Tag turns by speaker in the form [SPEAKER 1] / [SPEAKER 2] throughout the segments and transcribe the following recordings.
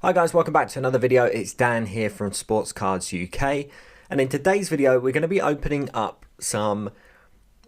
[SPEAKER 1] Hi guys, welcome back to another video. It's Dan here from Sports Cards UK, and in today's video we're going to be opening up some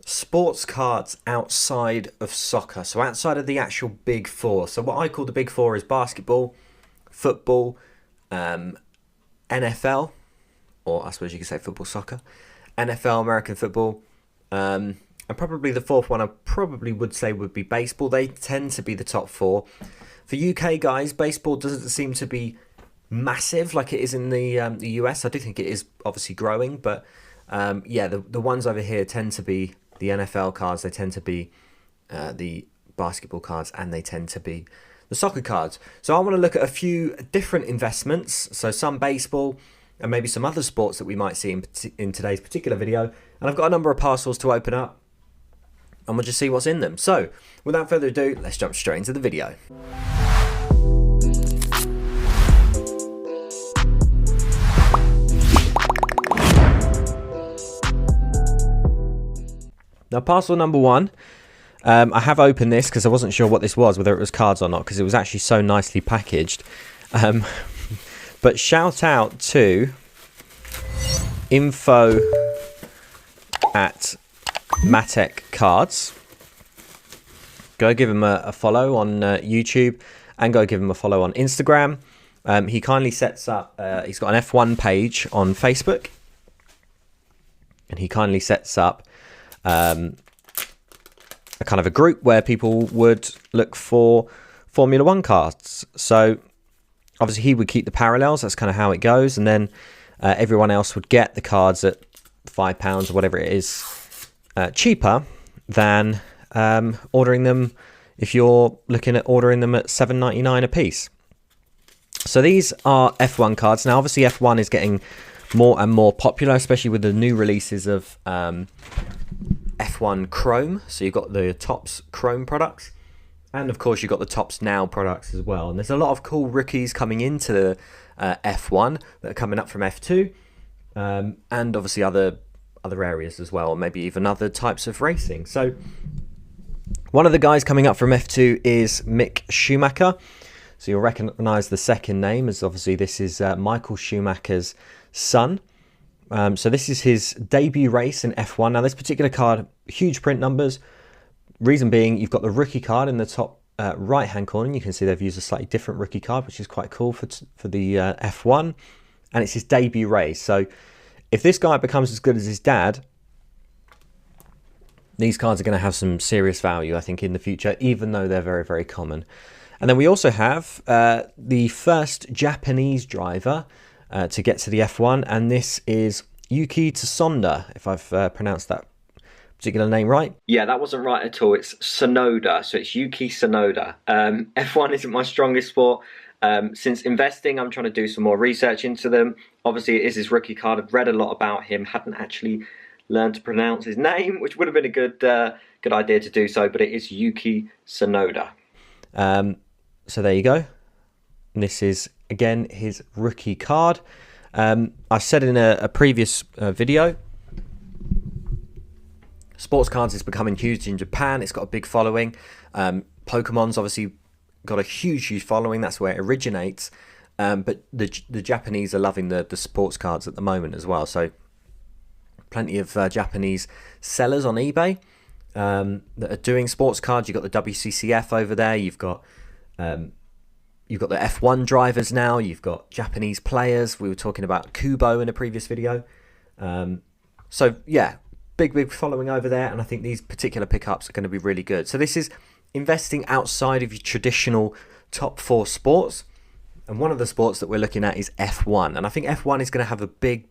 [SPEAKER 1] sports cards outside of soccer, so outside of the actual big four. So what I call the big four is basketball, football, NFL, or I suppose you could say football, soccer, NFL, American football, and probably the fourth one I probably would say would be baseball. They tend to be the top four. For UK guys, baseball doesn't seem to be massive like it is in the US. I do think it is obviously growing, but yeah, the ones over here tend to be the NFL cards, they tend to be the basketball cards, and they tend to be the soccer cards. So I want to look at a few different investments, so some baseball and maybe some other sports that we might see in today's particular video. And I've got a number of parcels to open up, and we'll just see what's in them. So without further ado, let's jump straight into the video. Now, parcel number one, I have opened this because I wasn't sure what this was, whether it was cards or not, because it was actually so nicely packaged. But shout out to info@Matek Cards. Go give him a follow on YouTube, and go give him a follow on Instagram. He kindly sets up, he's got an F1 page on Facebook, and he kindly sets up a kind of a group where people would look for Formula One cards. So obviously he would keep the parallels, that's kind of how it goes, and then everyone else would get the cards at £5 or whatever it is, cheaper than ordering them if you're looking at ordering them at $7.99 a piece. So these are F1 cards. Now obviously F1 is getting more and more popular, especially with the new releases of F1 Chrome. So you've got the Topps Chrome products, and of course you've got the Topps Now products as well. And there's a lot of cool rookies coming into the F1 that are coming up from F2, and obviously other areas as well, maybe even other types of racing. So one of the guys coming up from F2 is Mick Schumacher. So you'll recognise the second name, as obviously this is Michael Schumacher's son. So this is his debut race in F1. Now this particular card, huge print numbers. Reason being, you've got the rookie card in the top right hand corner, and you can see they've used a slightly different rookie card, which is quite cool for the F1, and it's his debut race. So if this guy becomes as good as his dad, these cards are going to have some serious value, I think, in the future, even though they're very, very common. And then we also have the first Japanese driver to get to the F1, and this is Yuki Tsunoda, if I've pronounced that particular name right. Yeah, that wasn't right at all. It's Tsunoda, so it's Yuki Tsunoda. F1 isn't my strongest sport. Since investing, I'm trying to do some more research into them. Obviously, it is his rookie card. I've read a lot about him, hadn't actually learned to pronounce his name, which would have been a good idea to do so, but it is Yuki Tsunoda. So there you go. And this is, again, his rookie card. I said in a previous video, sports cards is becoming huge in Japan. It's got a big following. Pokemon's obviously got a huge following. That's where it originates. But the Japanese are loving the sports cards at the moment as well. So plenty of Japanese sellers on eBay that are doing sports cards. You've got the WCCF over there. You've got the F1 drivers now. You've got Japanese players. We were talking about Kubo in a previous video. So yeah, big following over there, and I think these particular pickups are going to be really good. So this is investing outside of your traditional top four sports, and one of the sports that we're looking at is F1, and I think F1 is going to have a big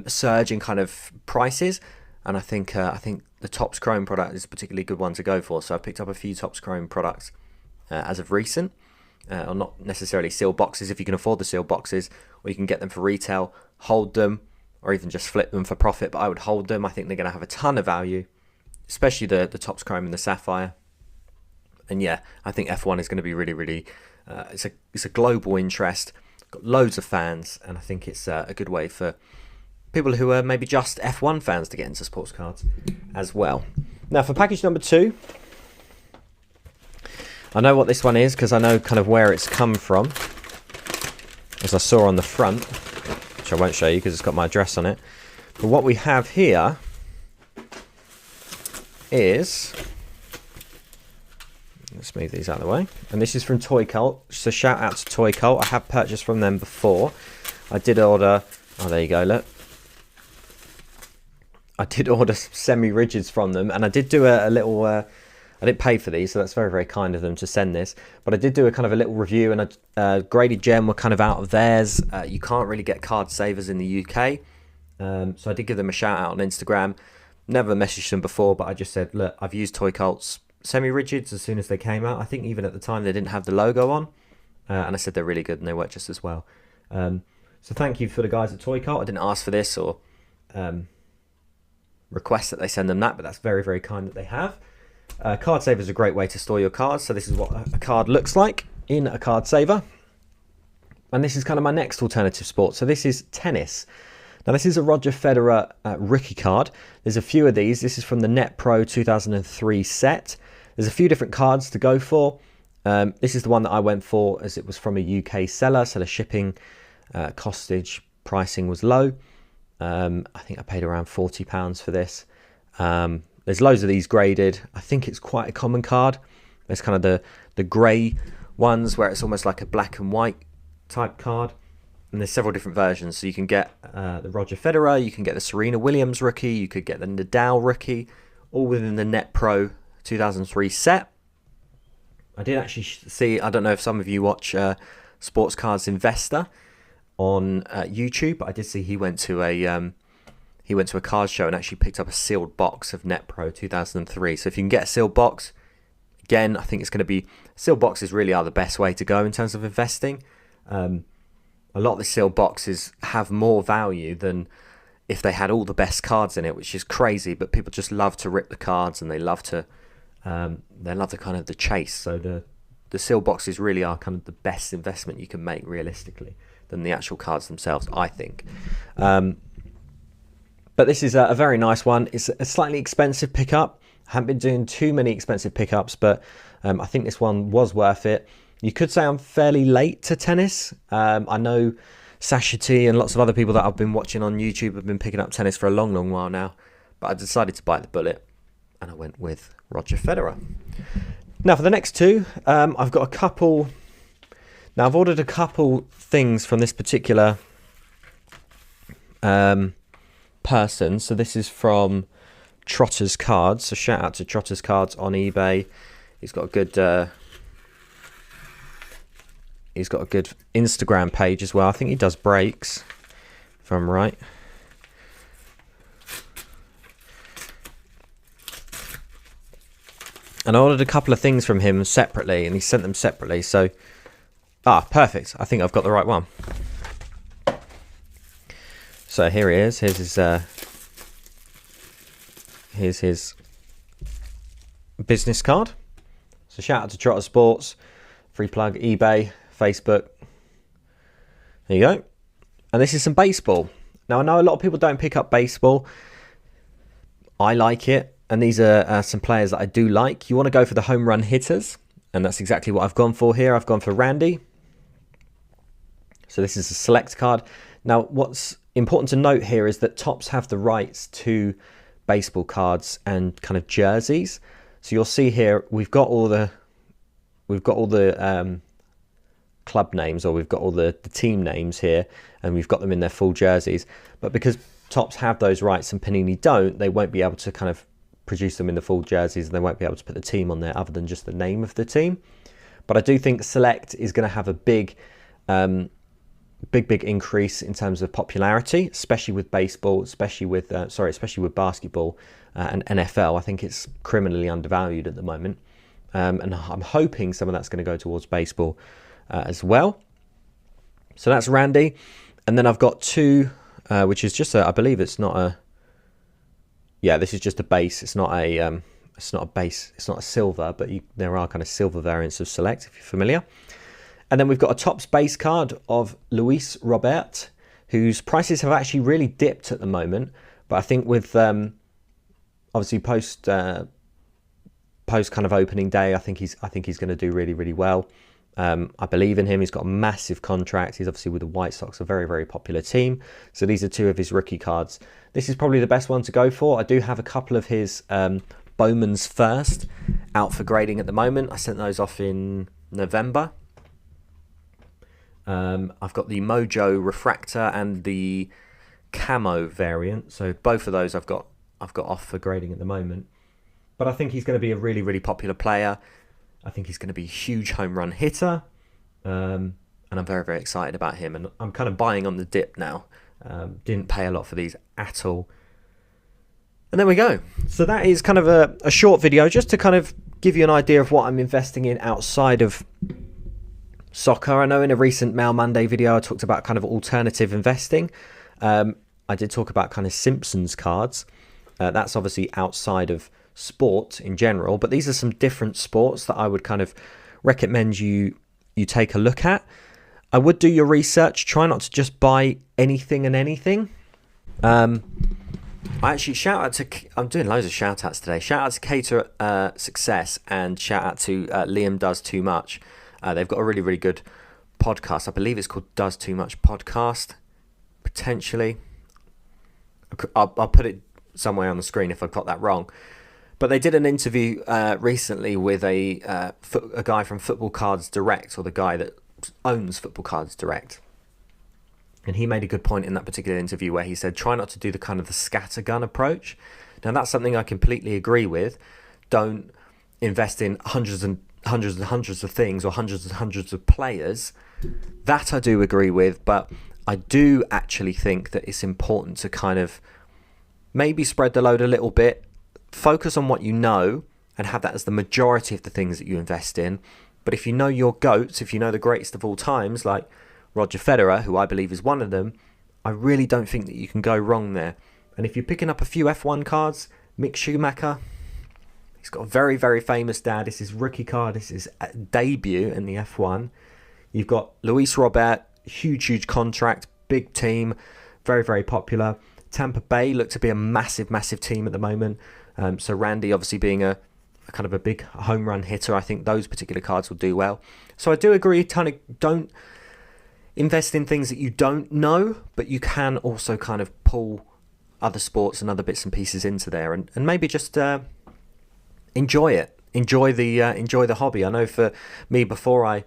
[SPEAKER 1] surge in kind of prices, and I think the Topps Chrome product is a particularly good one to go for. So I picked up a few Topps Chrome products as of recent, or not necessarily sealed boxes if you can afford the sealed boxes, or you can get them for retail, hold them, or even just flip them for profit. But I would hold them. I think they're going to have a ton of value, especially the Topps Chrome and the Sapphire. And yeah, I think F1 is going to be really it's a global interest, got loads of fans, and I think it's a good way for people who are maybe just F1 fans to get into sports cards as well. Now for package number 2, I know what this one is because I know kind of where it's come from. as I saw on the front, which I won't show you because it's got my address on it. But what we have here is, let's move these out of the way, and this is from Toy Cult. So shout out to Toy Cult. I have purchased from them before. I did order, oh there you go, look. I did order some semi-rigids from them, and I did do a little, I didn't pay for these, so that's very, very kind of them to send this, but I did do a kind of a little review, and Graded Gem were kind of out of theirs. You can't really get card savers in the UK, so I did give them a shout out on Instagram. Never messaged them before, but I just said, look, I've used Toy Cult's semi-rigids as soon as they came out. I think even at the time they didn't have the logo on, and I said they're really good and they work just as well. So thank you for the guys at Toy Cult. I didn't ask for this or request that they send them that, but that's very, very kind that they have. Card saver is a great way to store your cards. So this is what a card looks like in a card saver. And this is kind of my next alternative sport. So this is tennis. Now this is a Roger Federer rookie card. There's a few of these. This is from the Net Pro 2003 set. There's a few different cards to go for. This is the one that I went for as it was from a UK seller. So the shipping, costage, pricing was low. I think I paid around £40 for this. There's loads of these graded. I think it's quite a common card. There's kind of the grey ones where it's almost like a black and white type card. And there's several different versions. So you can get the Roger Federer, you can get the Serena Williams rookie, you could get the Nadal rookie, all within the Net Pro 2003 set. I did actually see, I don't know if some of you watch Sports Cards Investor on YouTube, but I did see he went to a card show and actually picked up a sealed box of Net Pro 2003. So if you can get a sealed box, again, I think it's going to be, sealed boxes really are the best way to go in terms of investing. A lot of the sealed boxes have more value than if they had all the best cards in it, which is crazy, but people just love to rip the cards and they love the kind of the chase. So the sealed boxes really are kind of the best investment you can make realistically than the actual cards themselves, I think. But this is a very nice one. It's a slightly expensive pickup. I haven't been doing too many expensive pickups, but I think this one was worth it. You could say I'm fairly late to tennis. I know Sasha T and lots of other people that I've been watching on YouTube have been picking up tennis for a long, long while now. But I decided to bite the bullet and I went with Roger Federer. Now for the next two, I've got a couple. Now I've ordered a couple things from this particular person. So this is from Trotter's Cards. So shout out to Trotter's Cards on eBay. He's got a good... He's got a good Instagram page as well. I think he does breaks, if I'm right. And I ordered a couple of things from him separately, and he sent them separately. So, perfect. I think I've got the right one. So here he is. Here's his business card. So shout out to Trotter Sports. Free plug, eBay, Facebook. There you go. And this is some baseball. Now I know a lot of people don't pick up baseball. I like it. And these are some players that I do like. You want to go for the home run hitters. And that's exactly what I've gone for here. I've gone for Randy. So this is a select card. Now what's important to note here is that Topps have the rights to baseball cards and kind of jerseys. So you'll see here we've got all the club names, or we've got all the team names here, and we've got them in their full jerseys. But because Topps have those rights and Panini don't, they won't be able to kind of produce them in the full jerseys, and they won't be able to put the team on there other than just the name of the team. But I do think Select is going to have a big increase in terms of popularity, especially with baseball, especially with basketball and NFL. I think it's criminally undervalued at the moment. And I'm hoping some of that's going to go towards baseball as well. So that's Randy. And then I've got two, which is just I believe it's not a... Yeah, this is just a base. It's not a base. It's not a silver, but there are kind of silver variants of Select, if you're familiar. And then we've got a Topps base card of Luis Robert, whose prices have actually really dipped at the moment. But I think with obviously post kind of opening day, I think he's going to do really, really well. I believe in him. He's got a massive contract. He's obviously with the White Sox, a very, very popular team. So these are two of his rookie cards. This is probably the best one to go for. I do have a couple of his Bowman's First out for grading at the moment. I sent those off in November. I've got the Mojo Refractor and the Camo variant. So both of those I've got off for grading at the moment. But I think he's going to be a really, really popular player. I think he's going to be a huge home run hitter. And I'm very, very excited about him. And I'm kind of buying on the dip now. Didn't pay a lot for these at all. And there we go. So that is kind of a short video just to kind of give you an idea of what I'm investing in outside of soccer. I know in a recent Mail Monday video I talked about kind of alternative investing. I did talk about kind of Simpsons cards. That's obviously outside of sport in general, but these are some different sports that I would kind of recommend you take a look at. I would do your research. Try not to just buy anything and anything. I actually I'm doing loads of shout outs today. Shout out to Cater Success and shout out to Liam Does Too Much. They've got a really, really good podcast. I believe it's called Does Too Much Podcast. Potentially. I'll put it somewhere on the screen if I've got that wrong. But they did an interview recently with a guy from Football Cards Direct, or the guy that owns Football Cards Direct. And he made a good point in that particular interview where he said, try not to do the kind of the scattergun approach. Now, that's something I completely agree with. Don't invest in hundreds and hundreds and hundreds of things or hundreds and hundreds of players. That I do agree with, but I do actually think that it's important to kind of maybe spread the load a little bit, focus on what you know, and have that as the majority of the things that you invest in. But if you know your GOATs, if you know the greatest of all times, like Roger Federer, who I believe is one of them, I really don't think that you can go wrong there. And if you're picking up a few F1 cards, Mick Schumacher, he's got a very, very famous dad. This is rookie card. This is a debut in the F1. You've got Luis Robert, huge contract, big team, very, very popular. Tampa Bay look to be a massive, massive team at the moment. So Randy obviously being a kind of a big home run hitter, I think those particular cards will do well. So I do agree, kind of don't invest in things that you don't know, but you can also kind of pull other sports and other bits and pieces into there, and maybe just enjoy it, enjoy the hobby. I know for me, before I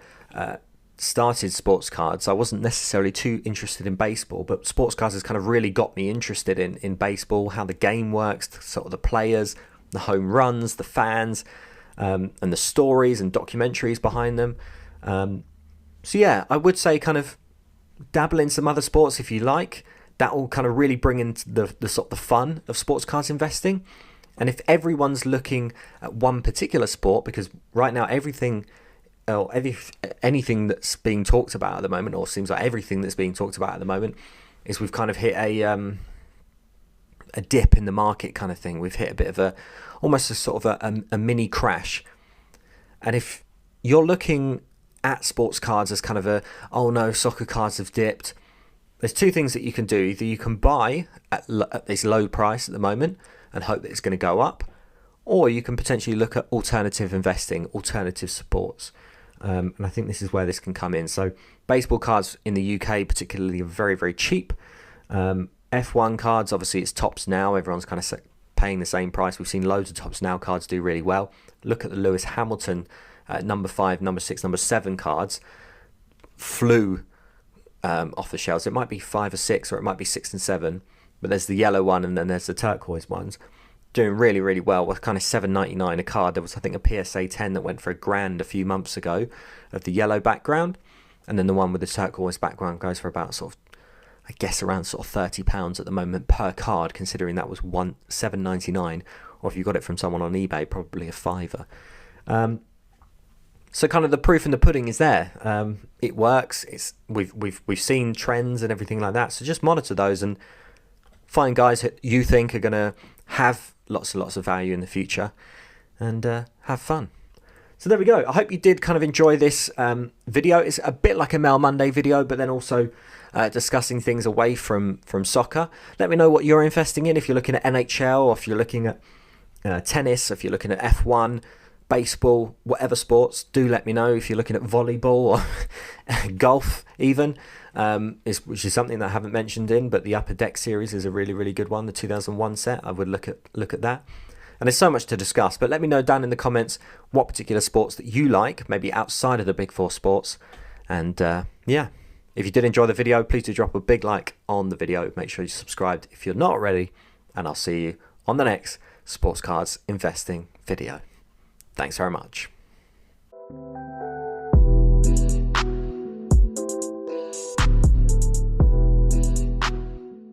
[SPEAKER 1] started sports cards, I wasn't necessarily too interested in baseball, but sports cards has kind of really got me interested in baseball, how the game works, sort of the players, the home runs, the fans, and the stories and documentaries behind them. So yeah, I would say kind of dabble in some other sports if you like. That will kind of really bring into the sort of the fun of sports cards investing. And if everyone's looking at one particular sport, because right now anything that's being talked about at the moment, or seems like everything that's being talked about at the moment, is we've kind of hit a dip in the market kind of thing. We've hit a bit of almost a sort of a mini crash. And if you're looking at sports cards as kind of oh no, soccer cards have dipped, there's two things that you can do. Either you can buy at this low price at the moment and hope that it's going to go up, or you can potentially look at alternative investing, alternative supports. And I think this is where this can come in. So baseball cards in the UK particularly are very, very cheap. F1 cards, obviously it's Tops Now. Everyone's kind of paying the same price. We've seen loads of Tops Now cards do really well. Look at the Lewis Hamilton number 5, number 6, number 7 cards. Flew off the shelves. It might be 5 or 6, or it might be 6 and 7. But there's the yellow one, and then there's the turquoise ones. Doing really, really well with kind of $7.99 a card. There was, I think, a PSA 10 that went for $1,000 a few months ago of the yellow background. And then the one with the turquoise background goes for about sort of, I guess, around sort of £30 at the moment per card, considering that was $7.99, or if you got it from someone on eBay, probably a fiver. So kind of the proof in the pudding is there. It works. We've seen trends and everything like that. So just monitor those and find guys that you think are going to have lots and lots of value in the future, and have fun. So there we go. I hope you did kind of enjoy this video. It's a bit like a Mail Monday video, but then also discussing things away from soccer. Let me know what you're investing in, if you're looking at NHL, or if you're looking at tennis, if you're looking at F1, baseball, whatever sports, do let me know if you're looking at volleyball or golf even, which is something that I haven't mentioned but the Upper Deck series is a really, really good one, the 2001 set. I would look at that. And there's so much to discuss, but let me know down in the comments what particular sports that you like, maybe outside of the big four sports. And yeah, if you did enjoy the video, please do drop a big like on the video. Make sure you're subscribed if you're not already, and I'll see you on the next Sports Cards Investing video. Thanks very much.